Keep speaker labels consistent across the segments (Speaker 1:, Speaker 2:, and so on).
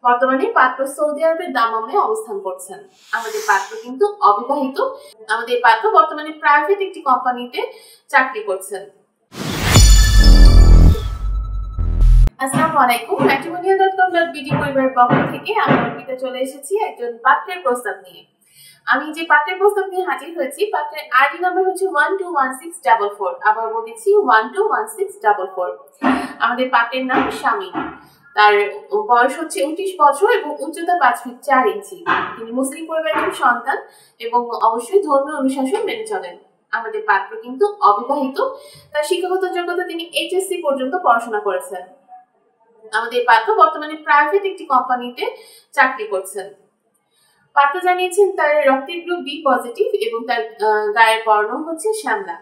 Speaker 1: বর্তমানে পাত্র সৌদি আরবের দামামে অবস্থান করছেন। আমাদের পাত্র কিন্তু অবিবাহিত। আমাদের পাত্র বর্তমানে প্রাইভেট একটি কোম্পানিতে চাকরি করছেন। আসসালামু আলাইকুম। matrimonial.com.bd পরিবারের পক্ষ থেকে আমি অর্পিতা চলে এসেছি একজন পাত্রের প্রস্তাব নিয়ে। আমি যে পাত্রের প্রস্তাব নিয়ে হাজির হয়েছি, পাত্রের আইডি নাম্বার হচ্ছে 121644। আবার বলেছি 121644। আমাদের পাত্রের নাম শামীম। তার বয়স হচ্ছে 29 বছর এবং উচ্চতা 5 ফিট 4 ইঞ্চি। তিনি মুসলিম পরিবারের সন্তান এবং অবশ্যই ধর্মীয় অনুশাসন মেনে চলেন। আমাদের পাত্র কিন্তু অবিবাহিত। তার শিক্ষাগত যোগ্যতা তিনি এইচএসসি পর্যন্ত পড়াশোনা করেছেন। আমাদের পাত্র বর্তমানে প্রাইভেট একটি কোম্পানিতে চাকরি করছেন। পাত্র জানিয়েছেন তার রক্তের গ্রুপ বি পজিটিভ এবং তার গায়ের বর্ণ হচ্ছে শ্যামলা।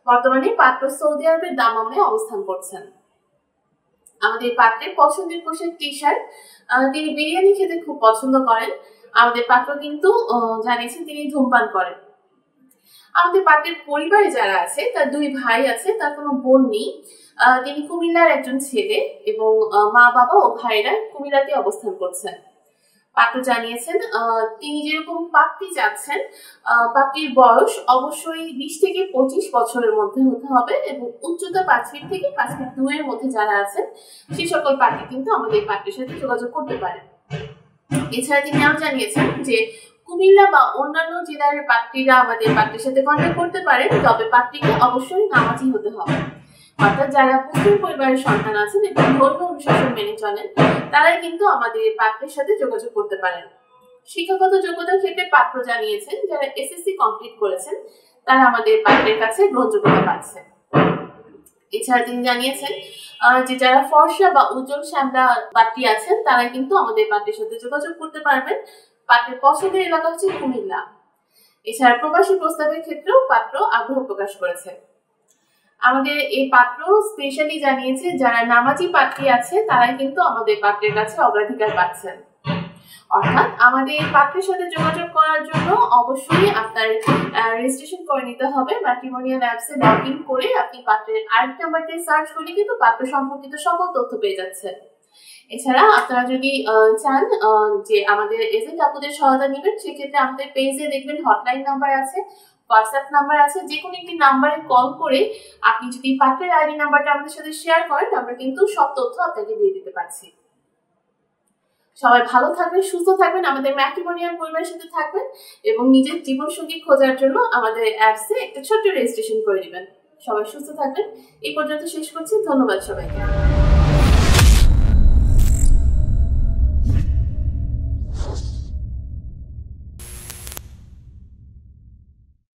Speaker 1: বর্তমানে পাত্র সৌদি আরবের দামামে অবস্থান করছেন। আমাদের পাত্রের পছন্দের পোশাক টি শার্ট। তিনি বিরিয়ানি খেতে খুব পছন্দ করেন। আমাদের পাত্র কিন্তু জানিয়েছেন তিনি ধূমপান করেন। আমাদের পাত্রের পরিবারে যারা আছে, তার 2 ভাই আছে, তার কোনো বোন নেই। তিনি কুমিল্লার একজন ছেলে এবং মা বাবা ও ভাইরা কুমিল্লাতে অবস্থান করছেন। পাত্র জানিয়েছেন তিনি যেরকম পাত্রী চাচ্ছেন, পাত্রীর বয়স অবশ্যই 20 থেকে 25 বছরের মধ্যে হতে হবে এবং উচ্চতা 5 ফিট থেকে 5 ফিট 2 এর মধ্যে যারা আছেন সেই সকল পাত্রী কিন্তু আমাদের পাত্রের সাথে যোগাযোগ করতে পারেন। এছাড়া তিনি আরো জানিয়েছেন যে কুমিল্লা বা অন্যান্য জেলার পাত্রীরা আমাদের পাত্রের সাথে কন্ট্যাক্ট করতে পারেন, তবে পাত্রীকে অবশ্যই নামাজি হতে হবে। অর্থাৎ যারা মুসলিম পরিবারের সন্তান আছেন এবং ধর্মীয় অনুশাসন মেনে চলেন, তারাই কিন্তু আমাদের পাত্রের সাথে যোগাযোগ করতে পারেন। শিক্ষাগত যোগ্যতার ক্ষেত্রে পাত্র জানিয়েছেন যারা এসএসসি কমপ্লিট করেছেন তারা আমাদের পাত্রের কাছে গ্রহণযোগ্যতা পাচ্ছে। এছাড়া তিনি জানিয়েছেন যে যারা ফর্সা বা উজ্জ্বল শ্যামলা পাত্রী আছেন তারা কিন্তু আমাদের পাত্রের সাথে যোগাযোগ করতে পারবেন। পাত্রের পছন্দের এলাকা হচ্ছে কুমিল্লা। এছাড়া প্রবাসী প্রস্তাবের ক্ষেত্রেও পাত্র আগ্রহ প্রকাশ করেছে। আমাদের এই পাত্র স্পেশালি জানিয়েছে যারা নামাজি পাত্রী আছে তারাই কিন্তু আমাদের পাত্রের কাছে অগ্রাধিকার পাচ্ছেন। অর্থাৎ আমাদের পাত্রের সাথে যোগাযোগ করার জন্য অবশ্যই আপনার রেজিস্ট্রেশন করে নিতে হবে। ম্যাট্রিমোনিয়াল অ্যাপসে লগ ইন করে আপনি পাত্রের আইডি নাম্বারটি সার্চ করলে কিন্তু পাত্র সম্পর্কিত সকল তথ্য পেয়ে যাচ্ছেন। এছাড়া আপনারা যদি চান যে আমাদের এজেন্ট আপুদের সহায়তা নেবেন, সেক্ষেত্রে আমাদের পেজে দেখবেন হটলাইন নাম্বার আছে, হোয়াটসঅ্যাপ নাম্বার আছে। যে কোনো একটি নাম্বারে কল করে আপনি যদি পাত্রের আইডি নাম্বারটা আমাদের সাথে শেয়ার করেন, আমরা কিন্তু সব তথ্য আপনাকে দিয়ে দিতে পারছি। সবাই ভালো থাকবেন, সুস্থ থাকবেন, আমাদের ম্যাট্রিমোনিয়াল পরিবারের সাথে থাকবেন এবং নিজের জীবনসঙ্গী খোঁজার জন্য আমাদের অ্যাপসে একটা ছোট্ট রেজিস্ট্রেশন করে নেবেন। সবাই সুস্থ থাকবেন। এই পর্যন্ত শেষ করছি। ধন্যবাদ সবাইকে।